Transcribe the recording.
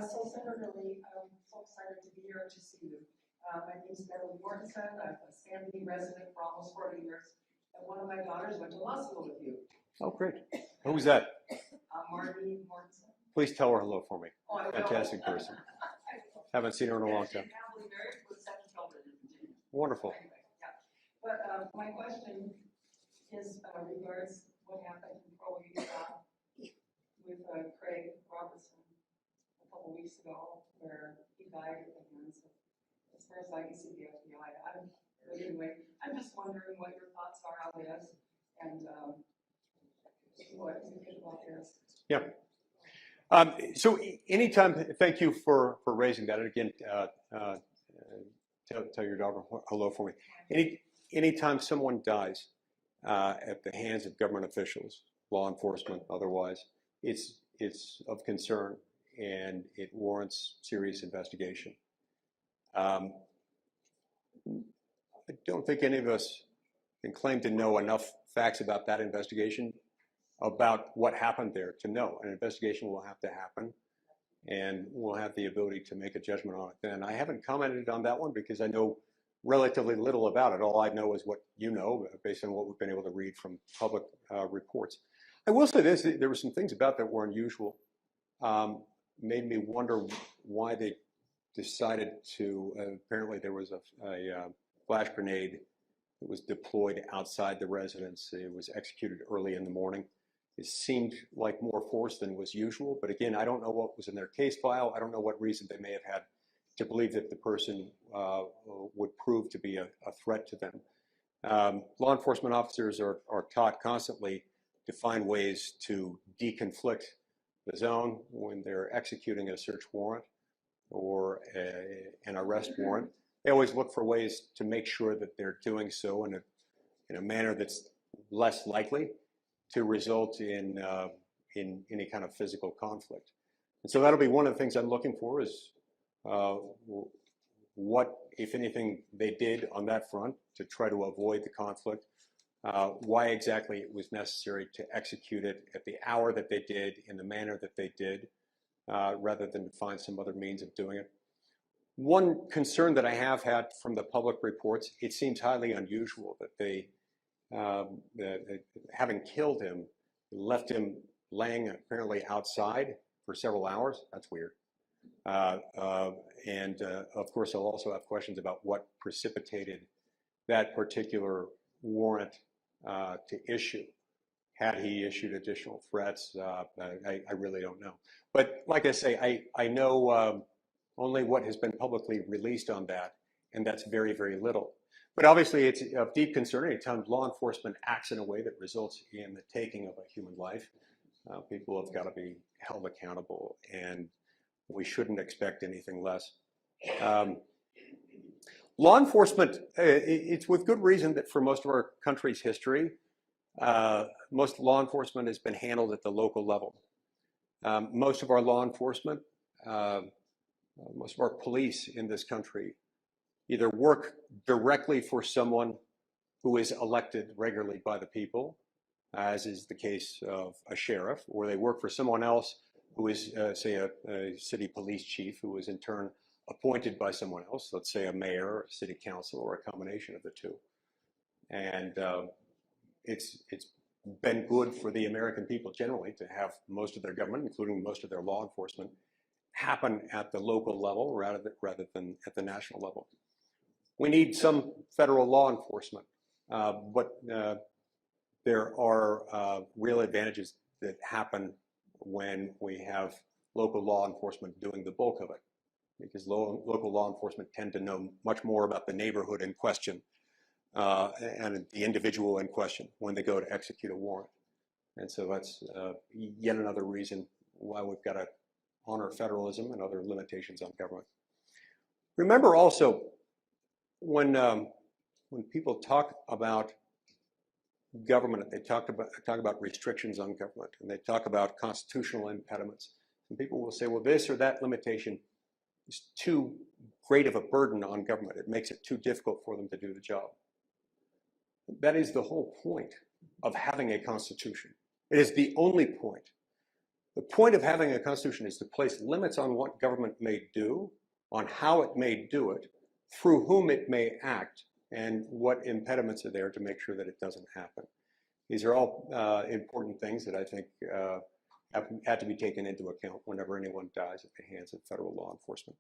So Senator Lee, I'm so excited to be here and to see you. My name is Craig Robertson. I'm a Sandy resident for almost 40 years. And one of my daughters went to law school with you. Oh, great. Who's that? Marty Mortensen. Please tell her hello for me. Oh, Fantastic person. Haven't seen her in a long time. Wonderful. Anyway, yeah. But my question is regards what happened in Pro Utah with Craig Robertson a couple weeks ago, where he died at the hands of, as far as I can see, the FBI. But anyway, I'm just wondering what your thoughts are on this and what you think about this. Yeah. So anytime, thank you for raising that. And again, tell your daughter hello for me. Anytime someone dies at the hands of government officials, law enforcement, otherwise, it's of concern and it warrants serious investigation. I don't think any of us can claim to know enough facts about that investigation, about what happened there, to know. An investigation will have to happen, and we'll have the ability to make a judgment on it then. I haven't commented on that one because I know relatively little about it. All I know is what you know, based on what we've been able to read from public reports. I will say this, there were some things about that were unusual. Made me wonder why they decided to, apparently there was a flash grenade that was deployed outside the residence. It was executed early in the morning. It seemed like more force than was usual, but again, I don't know what was in their case file. I don't know what reason they may have had to believe that the person would prove to be a threat to them. Law enforcement officers are taught constantly to find ways to deconflict the zone when they're executing a search warrant or an arrest warrant. They always look for ways to make sure that they're doing so in a manner that's less likely to result in any kind of physical conflict. And so that'll be one of the things I'm looking for is what, if anything, they did on that front to try to avoid the conflict, why exactly it was necessary to execute it at the hour that they did, in the manner that they did, rather than to find some other means of doing it. One concern that I have had from the public reports, it seems highly unusual that they, having killed him, left him laying apparently outside for several hours. That's weird. And of course, I'll also have questions about what precipitated that particular warrant to issue. Had he issued additional threats? I really don't know. But like I say, I know only what has been publicly released on that, and that's very, very little. But obviously, it's of deep concern anytime law enforcement acts in a way that results in the taking of a human life. People have got to be held accountable, and we shouldn't expect anything less. Law enforcement, it's with good reason that for most of our country's history, most law enforcement has been handled at the local level. Most of our law enforcement, most of our police in this country either work directly for someone who is elected regularly by the people, as is the case of a sheriff, or they work for someone else who is, say, a city police chief who is in turn appointed by someone else, let's say a mayor, or a city council, or a combination of the two. And it's been good for the American people generally to have most of their government, including most of their law enforcement, happen at the local level rather than at the national level. We need some federal law enforcement, but there are real advantages that happen when we have local law enforcement doing the bulk of it, because local law enforcement tend to know much more about the neighborhood in question and the individual in question when they go to execute a warrant. And so that's yet another reason why we've got to honor federalism and other limitations on government. Remember also, when people talk about government, they talk about restrictions on government, and they talk about constitutional impediments. And people will say, well, this or that limitation is too great of a burden on government. It makes it too difficult for them to do the job. That is the whole point of having a constitution. It is the only point The point of having a constitution is to place limits on what government may do, on how it may do it, through whom it may act, and what impediments are there to make sure that it doesn't happen. These are all important things that I think have to be taken into account whenever anyone dies at the hands of federal law enforcement.